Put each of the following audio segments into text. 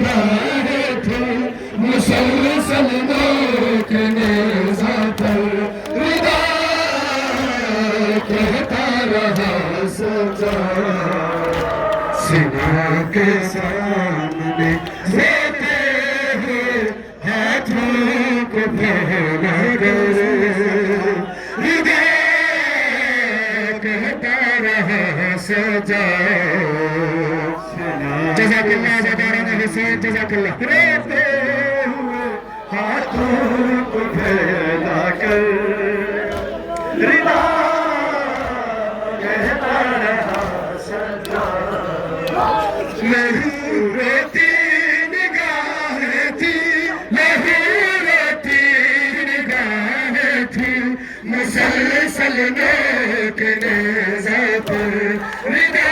نگاہیں تھی مسلسل نوک نیزہ پر ردا کہتا رہا سجا سنا کے سامنے روتے ہوئے ہاتھوں کو پھیلا کر ردا کہتا رہا سجا جزاک اللہ جزاکارانہ حسین جزاک اللہ روتے ہوئے ہاتھوں کو پھیلا کر ردا کہتا رہا سجا لہو روتی نگاہیں تھی لہو روتی نگاہیں تھی مسلسل نوک نیزہ پر ردا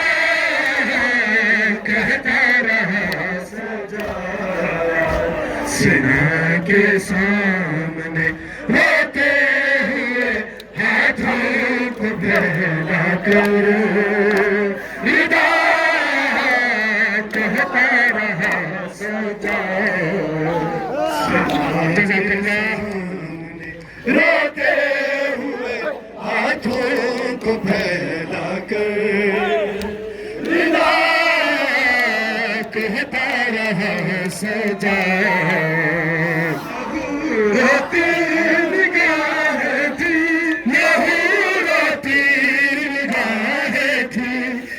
کہتا رہا سجا سنا کے سامنے روتے ہوئے ہاتھوں کو پھیلا کر ردا کہتا رہا سجا جزاک اللہ روتے ہوئے ہاتھوں کو پھیلا کر ردا کہتا رہا سجا روتی نگاہیں تھی لہو روتی نگاہیں تھی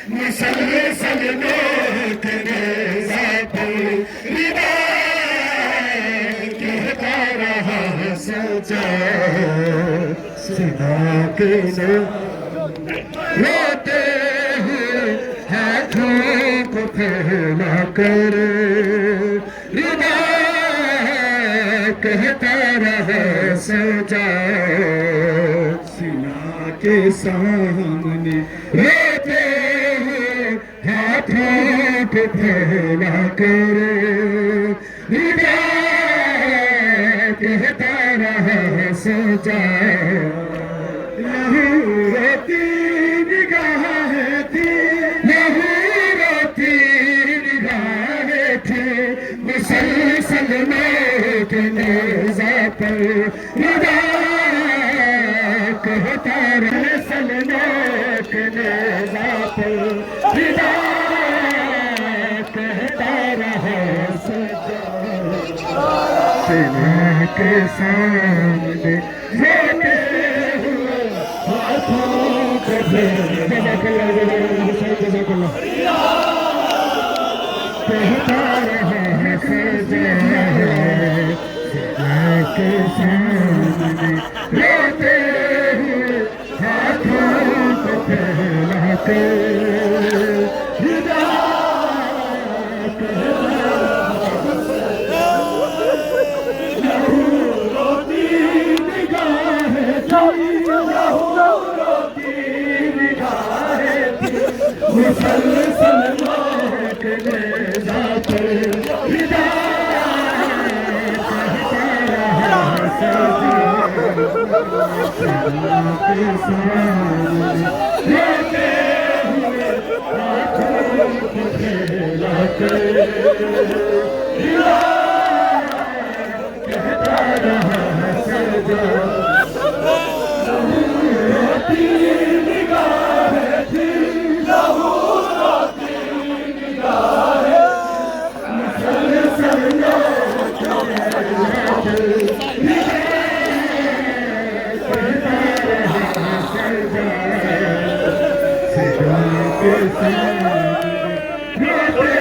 مسلسل نوک نیزہ پر ردا کہتا رہا سجا سنا کے روتے ہوئے ہاتھوں کو پھیلا کر ردا کہتا رہا سجا سنا کے سامنے روتے ہوئے ہاتھوں کو پھیلا کر ردا کہتا رہا سجا لہو روتی نگاہیں تھی لہو روتی نگاہیں تھی مسلسل نوک نیزہ پر ردا کہتا رہا مسلسل نوک نیزہ پر ردا کہتا رہا سجا سنا کے سامنے روتے ہوئے ہاتھوں کو پھیلا کر جزاک اللہ کہتا رہا سجا سنا کے سامنے روتے ہوئے ہاتھوں کو پھیلا کر ردا مسلسل نوک نیزہ پر ردا کہتا رہا سجا سنا کے سامنے روتے ہوئے ہاتھوں کو پھیلا کر ردا کہتا رہا سجا روتی نگاہیں تھی لہو روتی نگاہیں مسلسل نوک نیزہ پر ردا کہتا رہا سجا سنا کے سامنے